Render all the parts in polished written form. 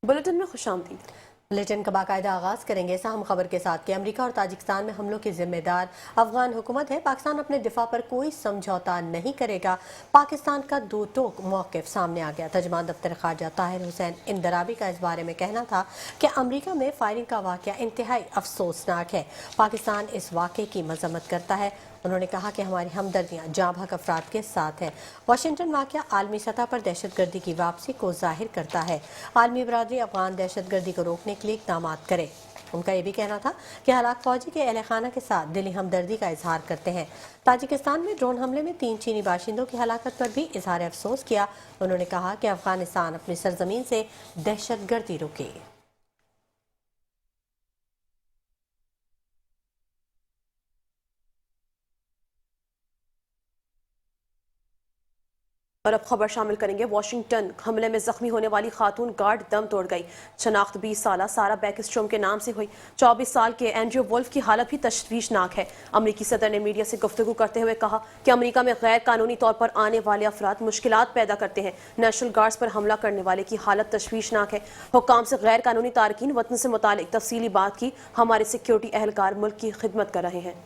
Bulletin में खुशामदीद। Bulletin का बाकायदा आगाज करेंगे अहम खबर के साथ कि अमेरिका और ताजिकिस्तान में हमलों की जिम्मेदार अफगान हुकूमत है। पाकिस्तान अपने दिफा पर कोई समझौता नहीं करेगा। पाकिस्तान का दो टोक मौक़िफ़ सामने आ गया। तर्जुमान दफ्तर ख़ारजा ताहिर हुसैन इंदराबी का इस बारे में कहना था कि अमेरिका में फायरिंग का वाक़या इंतहाई अफसोसनाक है। पाकिस्तान इस वाक़े की मजम्मत करता है। उन्होंने कहा कि हमारी हमदर्दियाँ जाँ बहक अफराद के साथ हैं। वाशिंगटन वाक़या आलमी सतह पर दहशतगर्दी की वापसी को जाहिर करता है। आलमी बरादरी अफगान दहशतगर्दी को रोकने के लिए इक़दाम करे। उनका ये भी कहना था कि हलाक फौजी के अहल खाना के साथ दिली हमदर्दी का इजहार करते हैं। ताजिकिस्तान में ड्रोन हमले में 3 चीनी बाशिंदों की हलाकत पर भी इजहार अफसोस किया। उन्होंने कहा कि अफगानिस्तान अपनी सरजमीन से दहशतगर्दी रोके। और अब खबर शामिल करेंगे। वाशिंगटन हमले में जख्मी होने वाली खातून गार्ड दम तोड़ गई। शनाख्त 20 साल सारा बैकस्ट्रोम के नाम से हुई। 24 साल के एंड्रयू वुल्फ की हालत भी तशवीशनाक है। अमरीकी सदर ने मीडिया से गुफ्तगू करते हुए कहा कि अमरीका में गैर कानूनी तौर पर आने वाले अफराद मुश्किलात पैदा करते हैं। नेशनल गार्ड्स पर हमला करने वाले की हालत तशवीशनाक है। हुक्काम से गैर कानूनी तारकीन वतन से मुतालिक तफसीली बात की। हमारे सिक्योरिटी एहलकार मुल्क की खिदमत कर रहे हैं।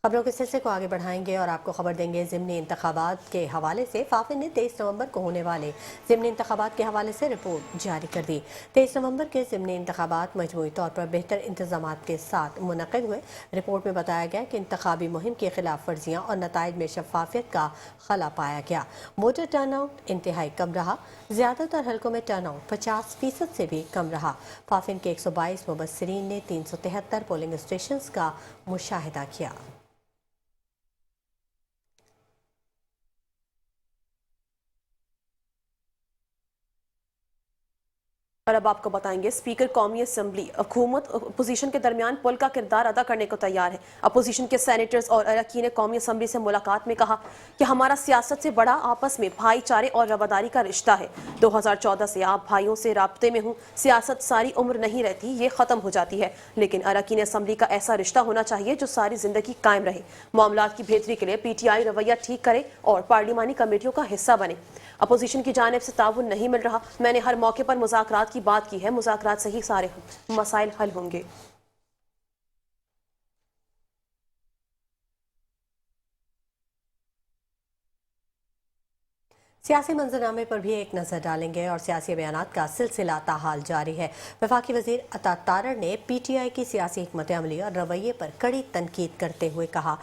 खबरों के सिलसिले को आगे बढ़ाएंगे और आपको खबर देंगे ज़िमनी इंतखाबात के हवाले से। फाफिन ने 23 नवंबर को होने वाले ज़िमनी इंतखाबात के हवाले से रिपोर्ट जारी कर दी। 23 नवंबर के ज़िमनी इंतखाबात मजमूई तौर पर बेहतर इंतजामात के साथ मुनक़िद हुए। रिपोर्ट में बताया गया कि इंतखाबी मुहिम की खिलाफ वर्जियाँ और नताइज में शफाफियत का खला पाया गया। वोटर टर्न आउट इंतहाई कम रहा। ज़्यादातर हल्कों में टर्न आउट 50% से भी कम रहा। फाफिन के 122 मुबस्सिरीन ने 373 पोलिंग स्टेशन का मुशाहिदा किया। और अब आपको बताएंगे स्पीकर कौमी असम्बली हुकूमत अपोजिशन के दरमियान पुल का किरदार अदा करने को तैयार है। अपोजिशन के सेनेटर्स और अरकान कौमी असम्बली से मुलाकात में कहा कि हमारा सियासत से बड़ा आपस में भाईचारे और रवादारी का रिश्ता है। 2014 से आप भाइयों से राब्ते में हूँ। सियासत सारी उम्र नहीं रहती, ये ख़त्म हो जाती है, लेकिन अरकान असम्बली का ऐसा रिश्ता होना चाहिए जो सारी जिंदगी कायम रहे। मामलात की बेहतरी के लिए PTI रवैया ठीक करे और पार्लिमानी कमेटियों का हिस्सा बने। अपोजिशन की जानिब से ताउन नहीं मिल रहा। मैंने हर मौके पर मुज़ाकरात की बात की है। मुज़ाकरात से ही सारे मसाइल हल होंगे। सियासी मंजरनामे पर भी एक नज़र डालेंगे और सियासी बयानात का सिलसिला ताहाल जारी है। वफाकी वज़ीर अता तारड़ ने PTI की सियासी हिकमत अमली और रवैये पर कड़ी तनकीद करते हुए कहा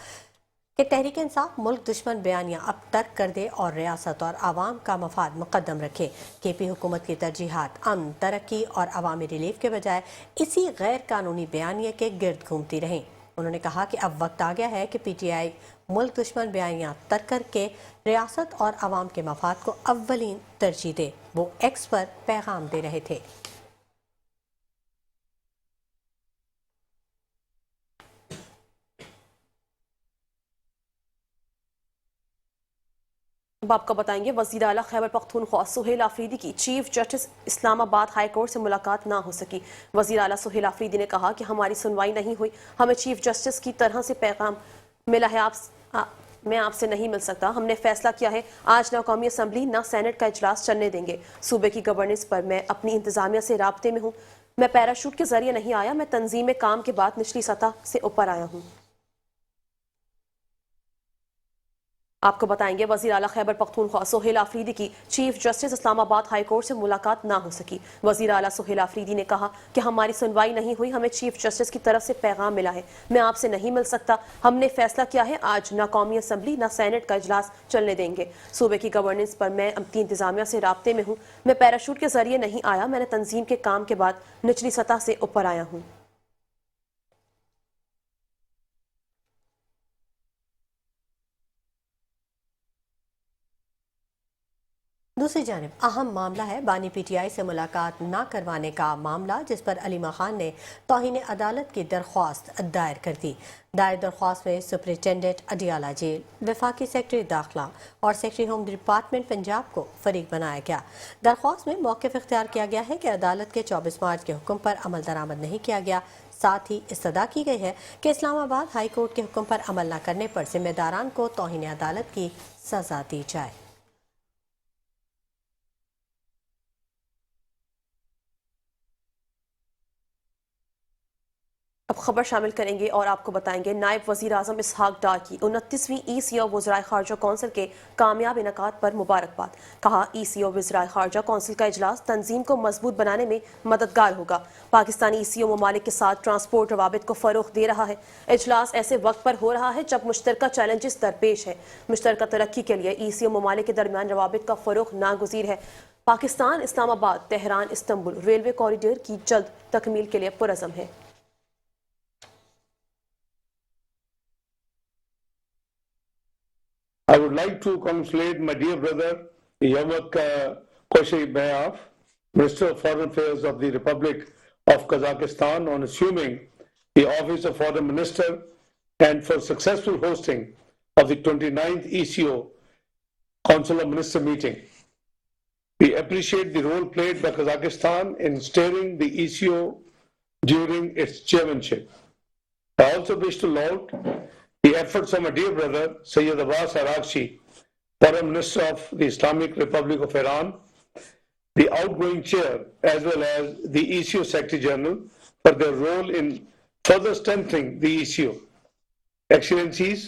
कि तहरीक इंसाफ मुल्क दुश्मन बयानियाँ अब तर्क कर दे और रियासत और आवाम का मफाद मुकद्दम रखे। KP हुकूमत की तरजीहात अमन, तरक्की और अवामी रिलीफ के बजाय इसी गैर कानूनी बयानिए के गिर्द घूमती रहें। उन्होंने कहा कि अब वक्त आ गया है कि PTI मुल्क दुश्मन बयानियाँ तर्क करके रियासत और आवाम के मफाद को अव्वलीन तरजीह दे। वो एक्स पर पैगाम दे रहे थे। अब आपको बताएंगे वज़ीर आला खैबर पख्तूनख्वा सुहेल आफरीदी की chief justice Islamabad high court से मुलाकात ना हो सकी। वज़ीर आला सुहेल आफरीदी ने कहा कि हमारी सुनवाई नहीं हुई। हमें चीफ जस्टिस की तरह से पैगाम मिला है, मैं आपसे नहीं मिल सकता। हमने फैसला किया है आज ना कौमी असम्बली ना सेनेट का इजलास चलने देंगे। सूबे की गवर्नेंस पर मैं अपनी इंतजामिया से राब्ते में हूँ। मैं पैराशूट के जरिए नहीं आया, मैं तंजीम में काम के बाद निचली सतह से ऊपर आया हूँ। आपको बताएंगे वज़ीर आला खैबर पख्तूनख्वा सुहेल आफरीदी की chief justice Islamabad high court से मुलाकात ना हो सकी। वज़ीर आला सुहेल आफरीदी ने कहा कि हमारी सुनवाई नहीं हुई। हमें चीफ जस्टिस की तरफ से पैगाम मिला है, मैं आपसे नहीं मिल सकता। हमने फैसला किया है आज ना कौमी असम्बली ना सेनेट का इजलास चलने देंगे। सूबे की गवर्नेंस पर मैं अपनी इंतजामिया से राब्ते में हूँ। मैं पैराशूट के जरिए नहीं आया, मैंने तंजीम के काम के बाद निचली सतह से ऊपर आया हूँ। दूसरी دوسری جانب اہم معاملہ ہے بانی پی ٹی آئی سے ملاقات نہ کروانے کا معاملہ، جس پر علیمہ خان نے توہین عدالت کی درخواست دائر کر دی۔ دائر درخواست میں سپرنٹینڈنٹ اڈیالہ جیل، وفاقی سیکرٹری داخلہ اور سیکرٹری ہوم ڈپارٹمنٹ پنجاب کو فریق بنایا گیا۔ درخواست میں موقف اختیار کیا گیا ہے کہ عدالت کے 24 مارچ کے حکم پر عمل درآمد نہیں کیا گیا۔ ساتھ ہی استدعا کی گئی ہے کہ اسلام آباد ہائی کورٹ کے حکم پر عمل نہ کرنے پر ذمہ داران کو توہین عدالت کی سزا دی جائے۔ اب خبر شامل کریں گے اور آپ کو بتائیں گے نائب وزیر اعظم اسحاق ڈار کی 29ویں ای سی او وزرائے خارجہ کونسل کے کامیاب انعقاد پر مبارکباد۔ کہا ای سی او وزرائے خارجہ کونسل کا اجلاس تنظیم کو مضبوط بنانے میں مددگار ہوگا۔ پاکستانی ای سی او ممالک کے ساتھ ٹرانسپورٹ روابط کو فروغ دے رہا ہے۔ اجلاس ایسے وقت پر ہو رہا ہے جب مشترکہ چیلنجز درپیش ہے۔ مشترکہ ترقی کے لیے ای سی او ممالک کے درمیان روابط کا فروغ ناگزیر ہے۔ پاکستان اسلام آباد تہران استنبول ریلوے کوریڈور کی جلد تکمیل کے لیے پرعزم ہے۔ I would like to congratulate my dear brother, Yamak Koshebayov, Minister of Foreign Affairs of the Republic of Kazakhstan, on assuming the office of Foreign Minister and for successful hosting of the 29th ECO Council of Ministers meeting. We appreciate the role played by Kazakhstan in steering the ECO during its chairmanship. I also wish to laud the efforts of my dear brother, Sayyid Abbas Araghchi, Foreign Minister of the Islamic Republic of Iran, the outgoing chair, as well as the ECO Secretary General, for their role in further strengthening the ECO. Excellencies,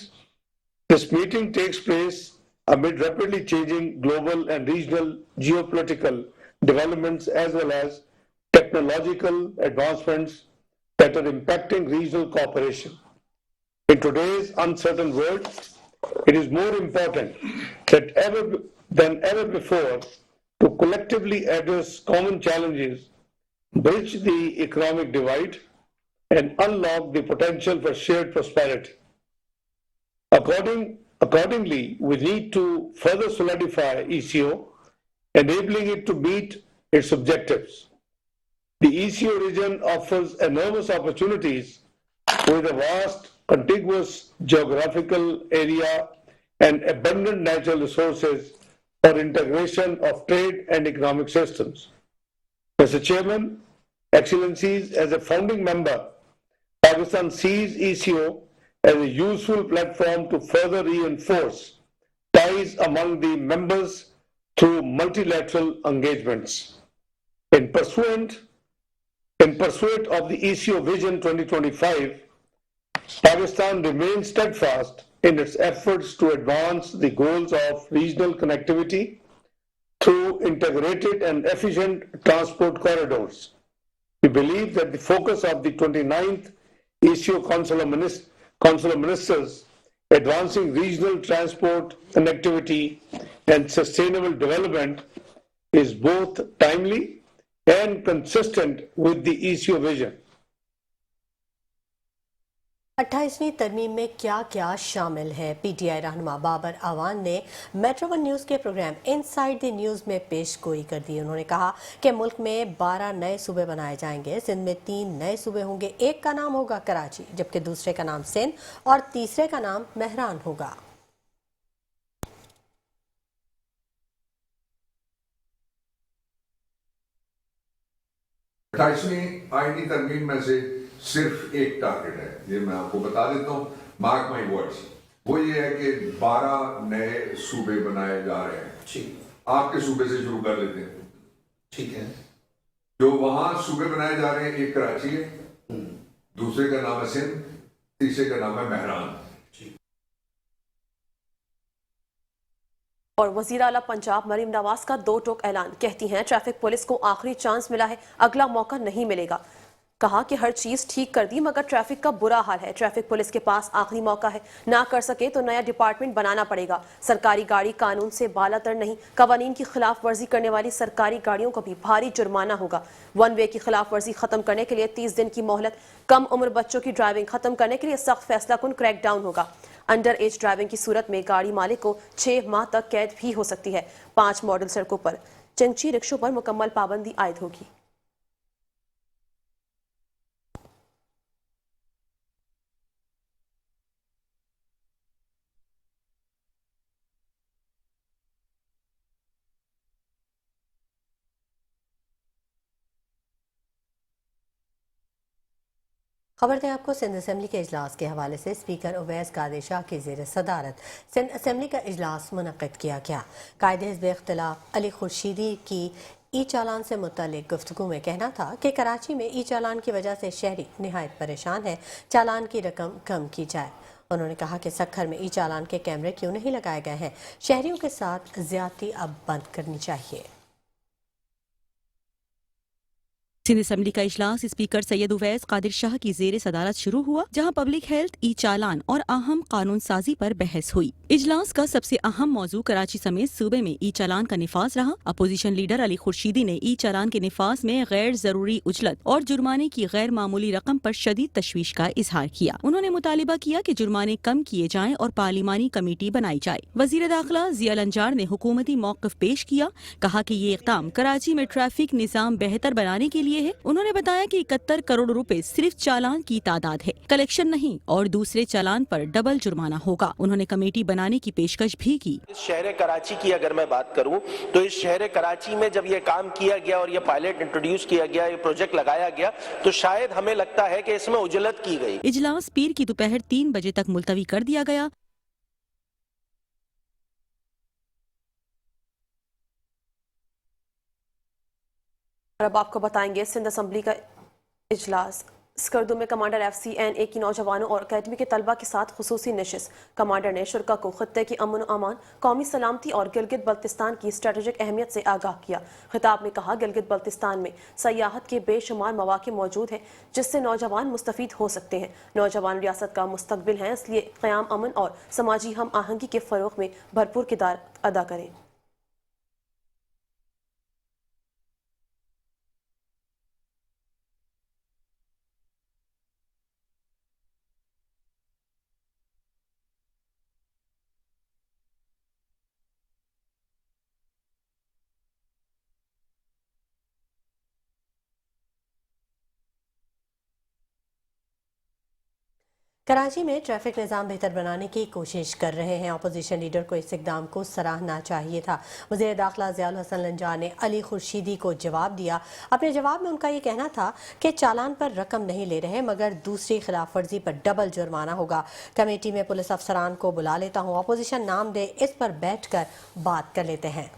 this meeting takes place amid rapidly changing global and regional geopolitical developments, as well as technological advancements that are impacting regional cooperation. In today's uncertain world, it is more important than ever before to collectively address common challenges, bridge the economic divide, and unlock the potential for shared prosperity. Accordingly, we need to further solidify ECO, enabling it to meet its objectives. The ECO region offers enormous opportunities with a vast contiguous geographical area and abundant natural resources for integration of trade and economic systems. Mr. Chairman, Excellencies, as a founding member, Pakistan sees ECO as a useful platform to further reinforce ties among the members through multilateral engagements. In pursuit of the ECO Vision 2025, Pakistan remains steadfast in its efforts to advance the goals of regional connectivity through integrated and efficient transport corridors. We believe that the focus of the 29th ECO Council of Ministers, advancing regional transport connectivity and sustainable development, is both timely and consistent with the ECO vision. 28ویں ترمیم میں کیا کیا شامل ہے؟ P T I رہنما بابر اعوان نے metro one news کے programme ان side دی news میں پیش گوئی کر دی۔ انہوں نے کہا کہ ملک میں 12 نئے صوبے بنائے جائیں گے۔ سندھ میں 3 نئے صوبے ہوں گے، ایک کا نام ہوگا کراچی، جبکہ دوسرے کا نام سندھ اور تیسرے کا نام مہران ہوگا۔ 28ویں آئینی ترمیم میں سے صرف ایک ٹارگٹ ہے، یہ میں آپ کو بتا دیتا ہوں، مارک مائی ورڈز، وہ یہ ہے کہ 12 نئے صوبے بنائے جا رہے ہیں۔ آپ کے صوبے سے شروع کر لیتے ہیں، ٹھیک ہے؟ جو وہاں صوبے بنائے جا رہے ہیں، ایک کراچی ہے، دوسرے کا نام ہے سندھ، تیسرے کا نام ہے مہران۔ اور وزیر اعلیٰ پنجاب مریم نواز کا 2 ٹوک اعلان، کہتی ہیں ٹریفک پولیس کو آخری چانس ملا ہے، اگلا موقع نہیں ملے گا۔ کہا کہ ہر چیز ٹھیک کر دی مگر ٹریفک کا برا حال ہے، ٹریفک پولیس کے پاس آخری موقع ہے، نہ کر سکے تو نیا ڈپارٹمنٹ بنانا پڑے گا۔ سرکاری گاڑی قانون سے بالا تر نہیں، قوانین کی خلاف ورزی کرنے والی سرکاری گاڑیوں کو بھی بھاری جرمانہ ہوگا۔ 1 وے کی خلاف ورزی ختم کرنے کے لیے 30 دن کی مہلت، کم عمر بچوں کی ڈرائیونگ ختم کرنے کے لیے سخت فیصلہ کن کریک ڈاؤن ہوگا۔ अंडर एज ड्राइविंग की सूरत में गाड़ी मालिक को 6 माह तक कैद भी हो सकती है। 5 मॉडल सड़कों पर चंची रिक्शों पर मुकम्मल पाबंदी आयद होगी। खबर दें आपको सिंध असेंबली के इजलास के हवाले से स्पीकर उवैस कादिर शाह की ज़ेर सदारत सिंध असेंबली का इजलास मुनक़्क़िद किया गया। कायदे हिज़्ब इख्तिलाफ अली खुर्शीदी की ई चालान से मुतल्लिक गुफ्तगू में कहना था कि कराची में ई चालान की वजह से शहरी निहायत परेशान है, चालान की रकम कम की जाए। उन्होंने कहा कि सक्खर में ई चालान के कैमरे क्यों नहीं लगाए गए हैं, शहरियों के साथ ज्यादती अब बंद करनी चाहिए। सिंध असेंबली का इजलास स्पीकर सैयद उवैस कादिर शाह की ज़ेर सदारत शुरू हुआ, जहां पब्लिक हेल्थ, ई चालान और अहम कानून साजी पर बहस हुई। इजलास का सबसे अहम मौजू कराची समेत सूबे में ई चालान का निफाज रहा। अपोजिशन लीडर अली खुर्शीदी ने ई चालान के निफाज में गैर जरूरी उजलत और जुर्माने की गैर मामूली रकम पर शदीद तशवीश का इजहार किया। उन्होंने मुतालिबा किया कि जुर्माने कम किए जाएं और पार्लिमानी कमेटी बनाई जाए। वजीर दाखिला ज़िया लंजार ने हुकूमती मौक़िफ़ पेश किया, कहा कि ये इक़दाम कराची में ट्रैफिक निज़ाम बेहतर बनाने के लिए है। उन्होंने बताया कि 71 करोड़ रुपए सिर्फ चालान की तादाद है, कलेक्शन नहीं, और दूसरे चालान पर डबल जुर्माना होगा। उन्होंने कमेटी बनाने की पेशकश भी की। इस शहर कराची की अगर मैं बात करूं तो इस शहर कराची में जब ये काम किया गया और ये पायलट इंट्रोड्यूस किया गया, ये प्रोजेक्ट लगाया गया, तो शायद हमें लगता है कि इसमें उजलत की गई। इजलास पीर की दोपहर 3 बजे तक मुलतवी कर दिया गया। और अब आपको बताएंगे सिंध असेंबली का इजलास। स्कर्दू में कमांडर FCNA की नौजवानों और अकेडमी के तलबा के साथ खुसूसी नशिस्त। कमांडर ने शुरका को खत्ते की अमन अमान, कौमी सलामती और गिलगित बल्तिस्तान की स्ट्रेटेजिक अहमियत से आगाह किया। खिताब में कहा, गिलगित बल्तिस्तान में सयाहत के बेशुमार मौके मौजूद हैं जिससे नौजवान मुस्तफीद हो सकते हैं। नौजवान रियासत का मुस्तकबिल हैं, इसलिए क़याम अमन और समाजी हम आहंगी के फ़रोग़ में भरपूर किरदार अदा करें। कराची में ट्रैफिक निज़ाम बेहतर बनाने की कोशिश कर रहे हैं। अपोजिशन लीडर को इस इक़दाम को सराहना चाहिए था। वज़ीर दाखिला ज़ियाउल हसन लंजार ने अली खुर्शीदी को जवाब दिया। अपने जवाब में उनका ये कहना था कि चालान पर रकम नहीं ले रहे, मगर दूसरी खिलाफ वर्जी पर डबल जुर्माना होगा। कमेटी में पुलिस अफसरान को बुला लेता हूँ, अपोजिशन नाम दे, इस पर बैठ कर बात कर लेते हैं।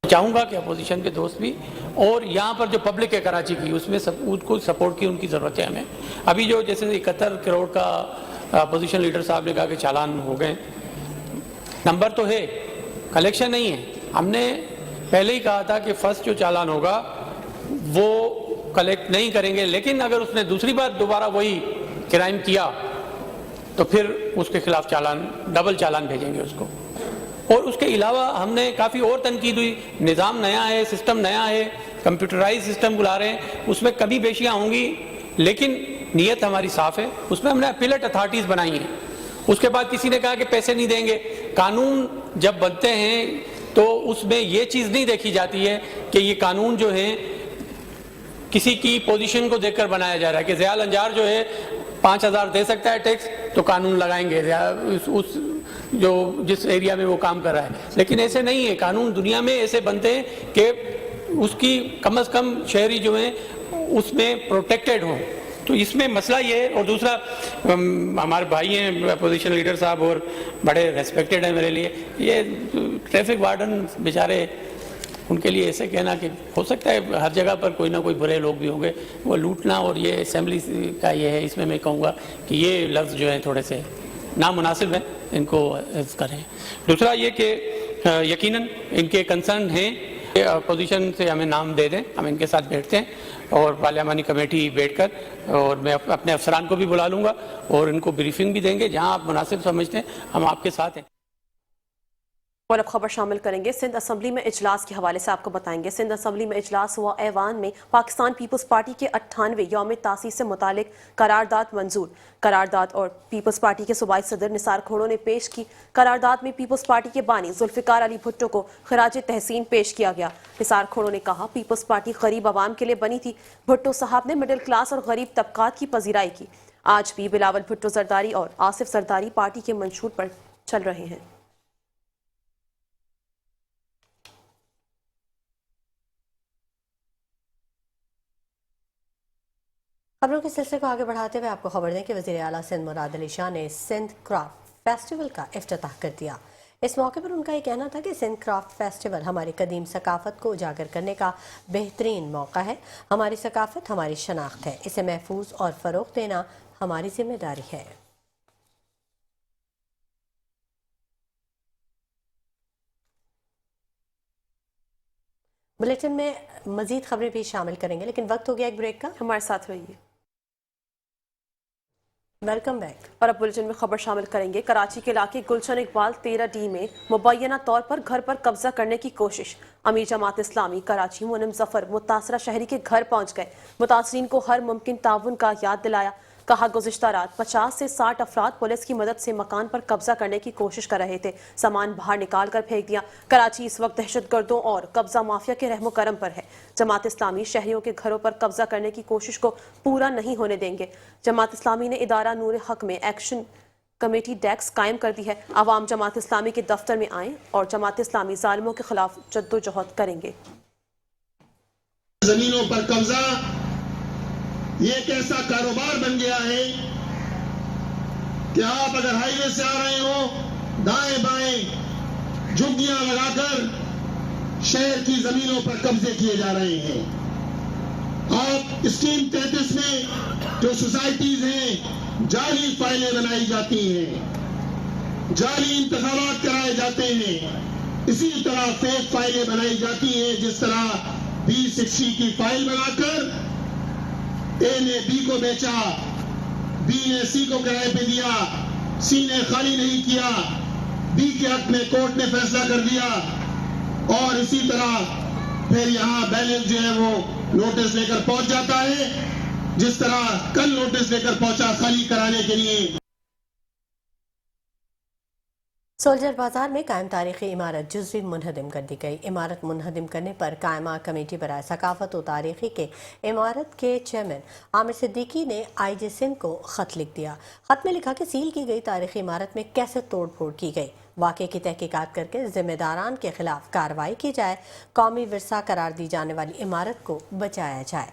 चाहूँगा कि अपोजिशन के दोस्त भी, और यहाँ पर जो पब्लिक है कराची की, उसमें सब उसको सपोर्ट की उनकी ज़रूरत है हमें। अभी जो जैसे 71 करोड़ का अपोजिशन लीडर साहब ने कहा कि चालान हो गए, नंबर तो है, कलेक्शन नहीं है। हमने पहले ही कहा था कि फर्स्ट जो चालान होगा वो कलेक्ट नहीं करेंगे, लेकिन अगर उसने दूसरी बार दोबारा वही क्राइम किया तो फिर उसके खिलाफ चालान, डबल चालान भेजेंगे उसको। और उसके अलावा हमने काफ़ी और तनकीद हुई, निज़ाम नया है, सिस्टम नया है, कंप्यूटराइज सिस्टम बुला रहे हैं, उसमें कभी बेशियाँ होंगी, लेकिन नीयत हमारी साफ़ है। उसमें हमने अपीलेट अथॉरिटीज़ बनाई हैं। उसके बाद किसी ने कहा कि पैसे नहीं देंगे। कानून जब बनते हैं तो उसमें ये चीज़ नहीं देखी जाती है कि ये कानून जो है किसी की पोजीशन को देखकर बनाया जा रहा है कि ज़िया लंजार जो है 5,000 दे सकता है टैक्स, तो कानून लगाएंगे उस जो जिस एरिया में वो काम कर रहा है। लेकिन ऐसे नहीं है, कानून दुनिया में ऐसे बनते हैं कि उसकी कम से कम शहरी जो हैं उसमें प्रोटेक्टेड हो। तो इसमें मसला ये है। और दूसरा, हमारे भाई हैं अपोजिशन लीडर साहब और बड़े रेस्पेक्टेड हैं मेरे लिए, ये ट्रैफिक वार्डन बेचारे, उनके लिए ऐसे कहना कि हो सकता है हर जगह पर कोई ना कोई बुरे लोग भी होंगे, वो लूटना, और ये असेंबली का ये है, इसमें मैं कहूँगा कि ये लफ्ज़ जो है थोड़े से नामुनासिब है, इनको करें। दूसरा ये कि यकीनन इनके कंसर्न हैं, अपोजिशन से हमें नाम दे दें, हम इनके साथ बैठते हैं और पार्लियामानी कमेटी बैठकर, और मैं अपने अफसरान को भी बुला लूँगा और इनको ब्रीफिंग भी देंगे। जहाँ आप मुनासिब समझते हैं हम आपके साथ हैं। और अब खबर शामिल करेंगे सिंध असम्बली में इजलास के हवाले से आपको बताएंगे। सिंध असम्बली में इजलास हुआ। ऐवान में पाकिस्तान पीपल्स पार्टी के 98वें यौम तासीस से मुतालिक करारदाद मंजूर। करारदाद और पीपल्स पार्टी के सूबाई सदर निसार खोड़ो ने पेश की। करारदाद में पीपल्स पार्टी के बानी जुल्फिकार अली भुट्टो को खराज तहसीन पेश किया गया। निसार खोड़ो ने कहा, पीपल्स पार्टी गरीब आवाम के लिए बनी थी। भुट्टो साहब ने मिडिल क्लास और गरीब तबकात की पजीराई की। आज भी बिलावल भुट्टो जरदारी और आसिफ जरदारी पार्टी के मंशूर पर चल रहे हैं। खबरों के सिलसिले को आगे बढ़ाते हुए आपको खबर दें कि वज़ीर आला सिंध मुराद अली शाह ने सिंध क्राफ्ट फेस्टिवल का इफ्तिताह कर दिया। इस मौके पर उनका ये कहना था कि सिंध क्राफ्ट फेस्टिवल हमारी कदीम सकाफत को उजागर करने का बेहतरीन मौका है। हमारी सकाफत हमारी शनाख्त है, इसे महफूज और फ़रोग़ देना हमारी जिम्मेदारी है। बुलेटिन में मजीद खबरें भी शामिल करेंगे, लेकिन वक्त हो गया एक ब्रेक का। हमारे साथ रहिए। Welcome back. और अब बुलेटिन में खबर शामिल करेंगे। कराची के इलाके गुलशन इकबाल 13D में मुबैना तौर पर घर पर कब्जा करने की कोशिश। अमीर जमात इस्लामी कराची मुनम जफर मुतासरा शहरी के घर पहुंच गए। मुतासरीन को हर मुमकिन ताउन का याद दिलाया। कहा, गुज़िश्ता रात 50 से 60 अफराद पुलिस की मदद से मकान पर कब्जा करने की कोशिश कर रहे थे। सामान बाहर निकाल कर फेंक दिया। कराची इस वक्त दहशतगर्दों और कब्जा माफिया के रहमो करम पर है। जमात इस्लामी शहरियों के घरों पर कब्जा करने की कोशिश को पूरा नहीं होने देंगे। जमात इस्लामी ने इदारा नूर हक में एक्शन कमेटी डेस्क कायम कर दी है। आवाम जमात इस्लामी के दफ्तर में आए और जमात इस्लामी जालिमों के खिलाफ जद्दोजहद करेंगे। जमीनों पर कब्जा ये एक ऐसा कारोबार बन गया है कि आप अगर हाईवे से आ रहे हो, दाएं बाएं झुग्गियां लगाकर शहर की जमीनों पर कब्जे किए जा रहे हैं। आप स्कीम 33 में जो सोसाइटीज हैं, जाली फाइलें बनाई जाती हैं, जाली इंतखाबात कराए जाते हैं। इसी तरह फेक फाइलें बनाई जाती हैं, जिस तरह B60 की फाइल बनाकर ए ने बी को बेचा, बी ने सी को किराए पे दिया, सी ने खाली नहीं किया, बी के हक में कोर्ट ने फैसला कर दिया और इसी तरह फिर यहाँ बैलेंस जो है वो नोटिस लेकर पहुंच जाता है, जिस तरह कल नोटिस लेकर पहुंचा खाली कराने के लिए। सोल्जर बाजार में कायम तारीखी इमारत जुज़वी मुनहदिम कर दी गई। इमारत मुनहदिम करने पर कायमा कमेटी बराए सकाफत और तारीखी के इमारत के चेयरमैन आमिर सिद्दीकी ने IG सिंध को खत लिख दिया। खत में लिखा कि सील की गई तारीखी इमारत में कैसे तोड़ फोड़ की गई, वाक़े की तहकीकात करके जिम्मेदारान के खिलाफ कार्रवाई की जाए, कौमी विरसा करार दी जाने वाली इमारत को बचाया जाए।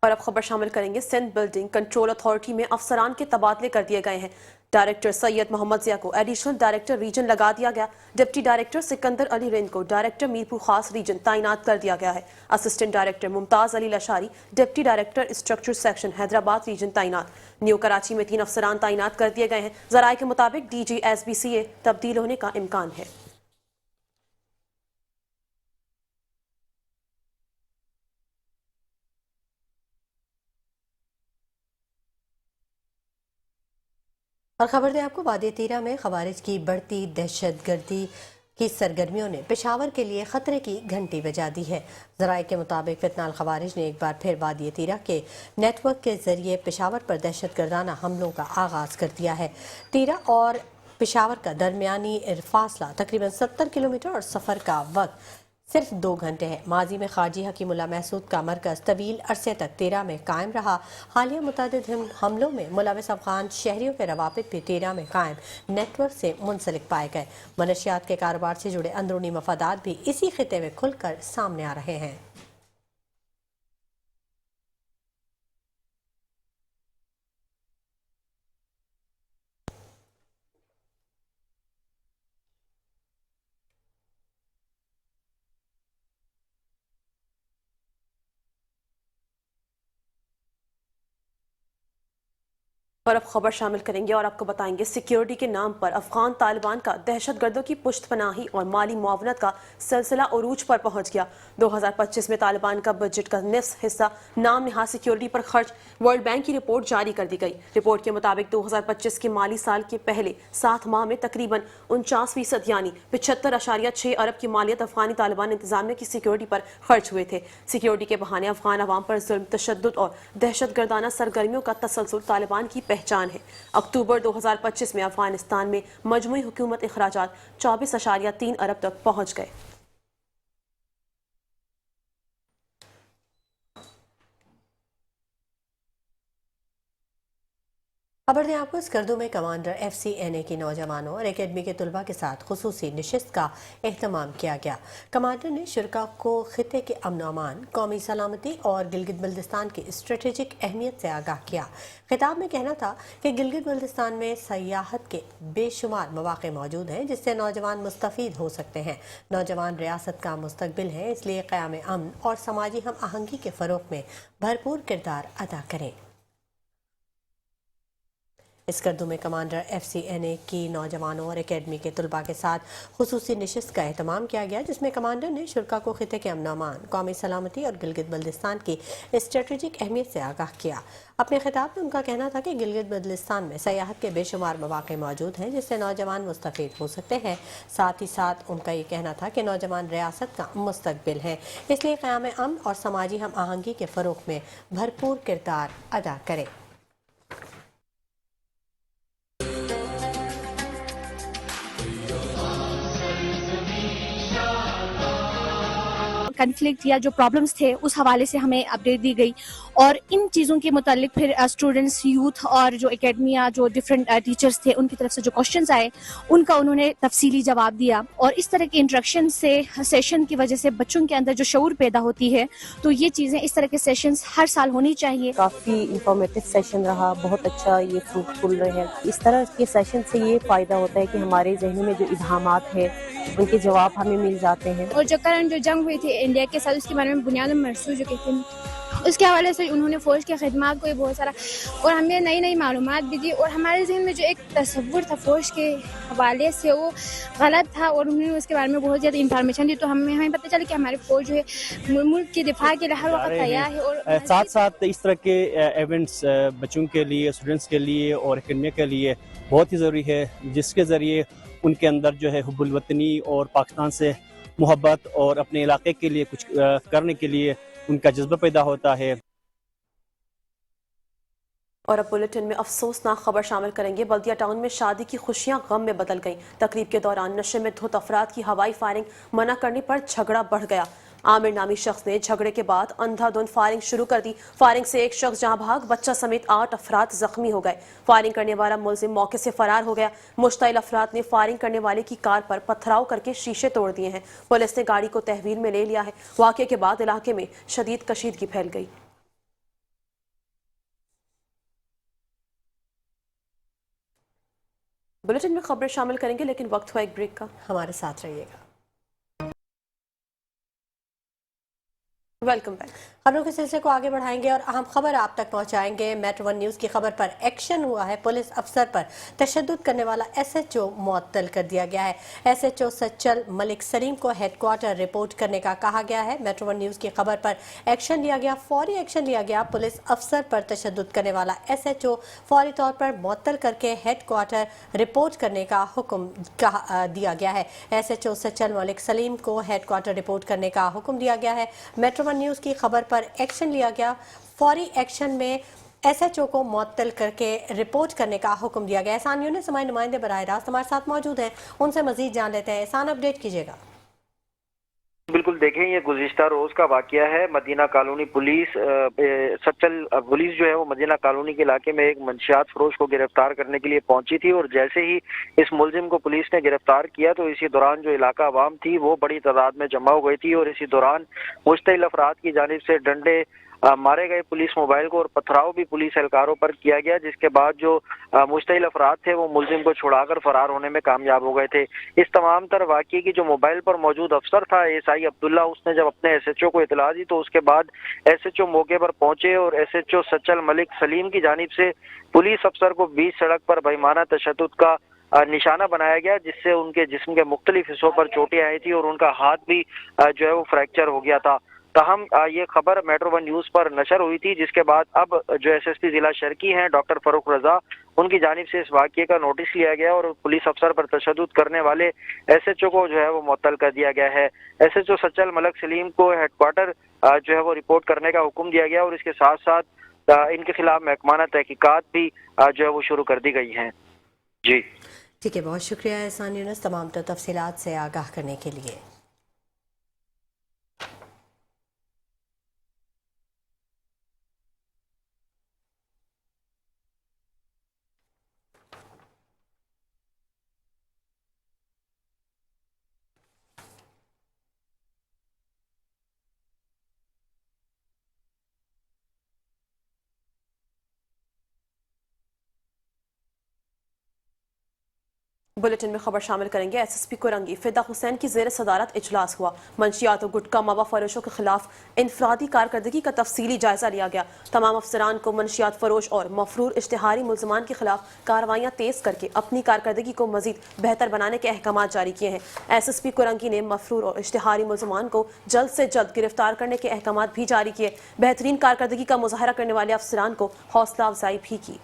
और अब खबर शामिल करेंगे। सिंध बिल्डिंग कंट्रोल अथॉरिटी में अफसरान के तबादले कर दिए गए हैं। डायरेक्टर सैयद मोहम्मद जिया को एडिशनल डायरेक्टर रीजन लगा दिया गया। डिप्टी डायरेक्टर सिकंदर अली रिंद को डायरेक्टर मीरपुर खास रीजन तैनात कर दिया गया है। Assistant director Mumtaz Ali Lashari deputy director structure section Hyderabad region तैनात। न्यू कराची में 3 अफसरान तैनात कर दिए गए हैं। जराये के मुताबिक DG SBCA तब्दील होने का इम्कान है। और खबर दें आपको, वादी तीरा में खवारिज की बढ़ती दहशतगर्दी की सरगर्मियों ने पेशावर के लिए खतरे की घंटी बजा दी है। जराये के मुताबिक फितनाल खवारिज ने एक बार फिर वादी तीरा के नेटवर्क के जरिए पेशावर पर दहशतगर्दाना हमलों का आगाज़ कर दिया है। तीरा और पेशावर का दरमियानी फासला तकरीबन 70 किलोमीटर और सफ़र का वक्त सिर्फ 2 घंटे है। माजी में खारजी हकीमुल्ला महसूद का मरकज़ तवील अरसे तक तीरा में कायम रहा। हालिया मुतअद्दिद हमलों में मुलविस अफगान शहरियों के रवाबित भी तीरा में कायम नेटवर्क से मुंसलिक पाए गए। मनशियात के कारोबार से जुड़े अंदरूनी मफादात भी इसी खिते में खुलकर सामने आ रहे हैं। और अब खबर शामिल करेंगे और आपको बताएंगे सिक्योरिटी के नाम पर अफगान तालिबान का दहशत गर्दों की पुश्त पनाही और माली मुआवनत का सिलसिला उरूज पर पहुंच गया। 2025 में तालिबान का बजट का निस्फ हिस्सा नाम निहाद सिक्योरिटी पर खर्च वर्ल्ड बैंक की रिपोर्ट जारी कर दी गई। रिपोर्ट के मुताबिक 2025 के माली साल के पहले 7 माह में तकरीबन 49% यानी 75.6 अरब की मालियत अफगानी तालिबान इंतजामिया की सिक्योरिटी पर खर्च हुए थे। सिक्योरिटी के बहाने अफगान अवाम पर जुल्म, तशद्दुद और दहशत गर्दाना सरगर्मियों का तसलसल तालिबान की पहचान है। अक्टूबर 2025 में अफगानिस्तान में मजमूई हुकूमत अखराजात 24.3 अरब तक पहुंच गए। खबर दें आपको, स्कर्दू में कमांडर FCNA की नौजवानों और एकेडमी के तलबा के साथ खुसूसी नशिस्त का एहतमाम किया गया। कमांडर ने शुरका को खिते के अमन अमान, कौमी सलामती और गिलगित बल्तिस्तान की स्ट्रेटेजिक अहमियत से आगाह किया। खिताब में कहना था कि गिलगित बल्तिस्तान में सयाहत के बेशुमार मौके मौजूद हैं जिससे नौजवान मुस्तफ़ीद हो सकते हैं। नौजवान रियासत का मुस्तकबिल है, इसलिए क़याम अमन और समाजी हम आहंगी के फ़रोग़ में भरपूर किरदार अदा करें। स्कर्दू में कमांडर FCNA की नौजवानों और एकेडमी के तलबा के साथ खुसूसी नशिस्त का एहतमाम किया गया, जिसमें कमांडर ने शुरका को खिते के अमन अमान, कौमी सलामती और गिलगित बल्तिस्तान की स्ट्रेटेजिक अहमियत से आगाह किया। अपने खिताब में उनका कहना था कि गिलगित बल्तिस्तान में सयाहत के बेशुमार मौके मौजूद हैं जिससे नौजवान मुस्तफ़ीद हो सकते हैं। साथ ही साथ उनका ये कहना था कि नौजवान रियासत का मुस्तकबिल है, इसलिए क़याम अमन और समाजी हम आहंगी के फ़रोग़ में भरपूर किरदार अदा करें। कन्फ्लिक्ट या जो प्रॉब्लम्स थे उस हवाले से हमें अपडेट दी गई और इन चीज़ों के मुतालिक फिर स्टूडेंट्स, यूथ और जो एकेडमी या जो डिफरेंट टीचर्स थे उनकी तरफ से जो क्वेश्चंस आए उनका उन्होंने तफसीली जवाब दिया। और इस तरह के इंटरेक्शन से, सेशन की वजह से बच्चों के अंदर जो शऊर पैदा होती है, तो ये चीज़ें, इस तरह के सेशंस हर साल होनी चाहिए। काफ़ी इंफॉर्मेटिव सेशन रहा, बहुत अच्छा, ये फ्रूटफुल रहे। इस तरह के सेशन से ये फ़ायदा होता है कि हमारे जहन में जो इल्हामात है उनके जवाब हमें मिल जाते हैं। और जो करंट जो जंग हुई थी इंडिया के साथ, उसके बारे में बुनियाद महसूस जो कहते हैं, उसके हवाले से उन्होंने फ़ौज की खिदमत को बहुत सारा और हमें नई नई मालूमात भी दी। और हमारे जहन में जो एक तस्वुर था फ़ौज के हवाले से वो गलत था और उन्होंने उसके बारे में बहुत ज़्यादा इंफॉर्मेशन दी, तो हमें पता चला कि हमारी फ़ौज जो है मुल्क के दिफा के लिए हर वक्त तैयार है। और साथ साथ इस तरह के इवेंट्स बच्चों के लिए, स्टूडेंट्स के लिए और एकेडमी के लिए बहुत ही ज़रूरी है, जिसके ज़रिए उनके अंदर जो है हुब्बुल वतनी और पाकिस्तान से मोहब्बत और अपने इलाके के लिए कुछ करने के लिए उनका जज्बा पैदा होता है। और अब बुलेटिन में अफसोसनाक खबर शामिल करेंगे। बल्दिया टाउन में शादी की खुशियां गम में बदल गईं। तकरीब के दौरान नशे में धुत अफराद की हवाई फायरिंग मना करने पर झगड़ा बढ़ गया। आमिर नामी शख्स ने झगड़े के बाद अंधाधुंध फायरिंग शुरू कर दी। फायरिंग से एक शख्स जहां भाग, बच्चा समेत 8 अफराद जख्मी हो गए। फायरिंग करने वाला मुलजिम मौके से फरार हो गया। मुश्तइल अफराद ने फायरिंग करने वाले की कार पर पथराव करके शीशे तोड़ दिए हैं। पुलिस ने गाड़ी को तहवील में ले लिया है। वाक़े के बाद इलाके में शदीद कशीदगी फैल गई। बुलेटिन में खबरें शामिल करेंगे, लेकिन वक्त हुआ एक ब्रेक का। हमारे साथ रहिएगा। Welcome back. खबरों के सिलसिले को आगे बढ़ाएंगे और अहम खबर आप तक पहुंचाएंगे। मेट्रो 1 न्यूज़ की खबर पर एक्शन हुआ है। पुलिस अफसर पर तशद्दुद करने वाला SHO मुअत्तल कर दिया गया है। SHO सच्चल मलिक सलीम को हेडक्वार्टर रिपोर्ट करने का कहा गया है। मेट्रो 1 न्यूज़ की खबर पर एक्शन लिया गया, फौरी एक्शन लिया गया। पुलिस अफसर पर तशद्दुद करने वाला SHO फौरी तौर पर मुअत्तल करके हेडक्वार्टर रिपोर्ट करने का हुक्म दिया गया है। SHO सच्चल मलिक सलीम को हेडक्वार्टर रिपोर्ट करने का हुक्म दिया गया है। मेट्रो 1 न्यूज़ की खबर पर एक्शन लिया गया, फौरी एक्शन में SHO को मुअत्तल करके रिपोर्ट करने का हुक्म दिया गया। एहसान यूनिस हमारे नुमाइंदे बराह रास्त हमारे साथ मौजूद हैं, उनसे मजीद जान लेते हैं। एहसान, अपडेट कीजिएगा। बिल्कुल, देखें, ये गुज़िश्ता रोज का वाकया है। Medina colony police, Sachal police जो है वो मदीना कॉलोनी के इलाके में एक मंशियात फरोश को गिरफ्तार करने के लिए पहुंची थी और जैसे ही इस मुलजिम को पुलिस ने गिरफ्तार किया तो इसी दौरान जो इलाका आवाम थी वो बड़ी तादाद में जमा हो गई थी और इसी दौरान मुश्तइल अफराद की जानिब से डंडे मारे गए पुलिस मोबाइल को और पथराव भी पुलिस एहलकारों पर किया गया, जिसके बाद जो मुश्तइल अफराद थे वो मुलजिम को छुड़ाकर फरार होने में कामयाब हो गए थे। इस तमाम तर वाक़ये की जो मोबाइल पर मौजूद अफसर था एएसआई अब्दुल्ला, उसने जब अपने एसएचओ को इतला दी तो उसके बाद एसएचओ मौके पर पहुंचे और एसएचओ सचल मलिक सलीम की जानिब से पुलिस अफसर को बीच सड़क पर बेईमाना तशद्दुद का निशाना बनाया गया, जिससे उनके जिस्म के मुख्तलिफ हिस्सों पर चोटें आई थी और उनका हाथ भी जो है वो फ्रैक्चर हो गया था। ताहम ये खबर मेट्रो वन न्यूज़ पर नशर हुई थी, जिसके बाद अब जो एसएसपी जिला शर्की हैं डॉक्टर फरूख रजा, उनकी जानिब से इस वाक़ये का नोटिस लिया गया और पुलिस अफसर पर तशद्दुद करने वाले एसएचओ को जो है वो मुअत्तल कर दिया गया है। एसएचओ सचल मलिक सलीम को हेडक्वार्टर जो है वो रिपोर्ट करने का हुक्म दिया गया और इसके साथ साथ इनके खिलाफ महकमाना तहकीकात भी जो है वो शुरू कर दी गई हैं। जी ठीक है, बहुत शुक्रिया एहसान यूनुस तमाम तफसीलात से आगाह करने के लिए। बुलेटिन में खबर शामिल करेंगे। एसएसपी कोरंगी फिदा हुसैन की जेर सदारत इजलास हुआ। मंशियात और गुटखा मावा फरोशों के खिलाफ इनफरादी कारकर्दगी का तफसीली जायजा लिया गया। तमाम अफसरान को मंशियात फरोश और मफरूर इश्तिहारी मुलजमान के खिलाफ कार्रवाइयाँ तेज करके अपनी कारकर्दगी को मजीद बेहतर बनाने के अहकाम जारी किए हैं। एसएसपी कोरंगी ने मफरूर और इश्तिहारी मुलजमान को जल्द से जल्द गिरफ्तार करने के अहकाम भी जारी किए। बेहतरीन कारकर्दगी का मुजाहरा करने वाले अफसरान को हौसला अफजाई भी की।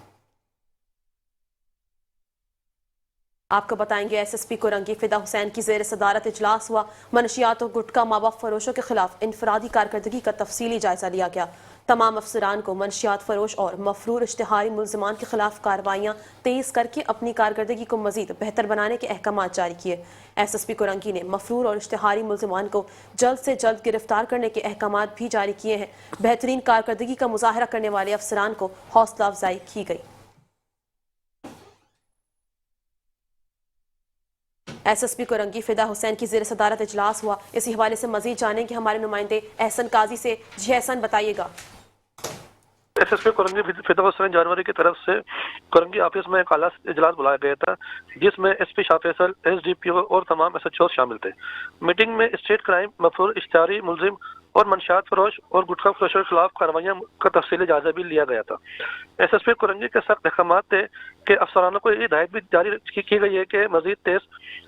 आपको बताएंगे एसएसपी कोरंगी फिदा हुसैन की जेर सदारत इजलास हुआ। मनशियात और गुटखा मावा फरोशों के खिलाफ इनफरादी कारकर्दगी का तफसीली जायजा लिया गया। तमाम अफसरान को मनशियात फरोश और मफरूर इश्तिहारी मुलजमान के खिलाफ कार्रवाइयाँ तेज करके अपनी कारकर्दगी को मजीद बेहतर बनाने के अहकाम जारी किए। एसएसपी कोरंगी ने मफरूर और इश्तिहारी मुलजमान को जल्द से जल्द गिरफ्तार करने के अहकाम भी जारी किए हैं। बेहतरीन कारकर्दगी का मुजाहरा करने वाले अफसरान को हौसला अफजाई की गई। एसएसपी कोरंगी फिदा हुसैन की जेर सदारत इजलास हुआ। इसी हवाले से मजीद जानेंगे हमारे नुमाइंदे एहसन काजी से। जी एहसन, बताइएगा। एसएसपी कोरंगी फिदा हुसैन जानवरी की तरफ से कोरंगी ऑफिस में एक आला इजलास बुलाया गया था, जिसमें एसपी शाह फैसल, एसडीपीओ और तमाम एसएचओ शामिल थे। मीटिंग में स्टेट क्राइम, मफरूर इश्तिहारी मुलजिम और मंशियात फरोश और गुटखा फरोशों के खिलाफ कार्रवाइयाँ का तफसीली जायजा भी लिया गया था। एसएसपी कोरंगी के सख्त अहकाम थे कि अफसरानों को ये हिदायत भी जारी की गई है कि मजीद तेज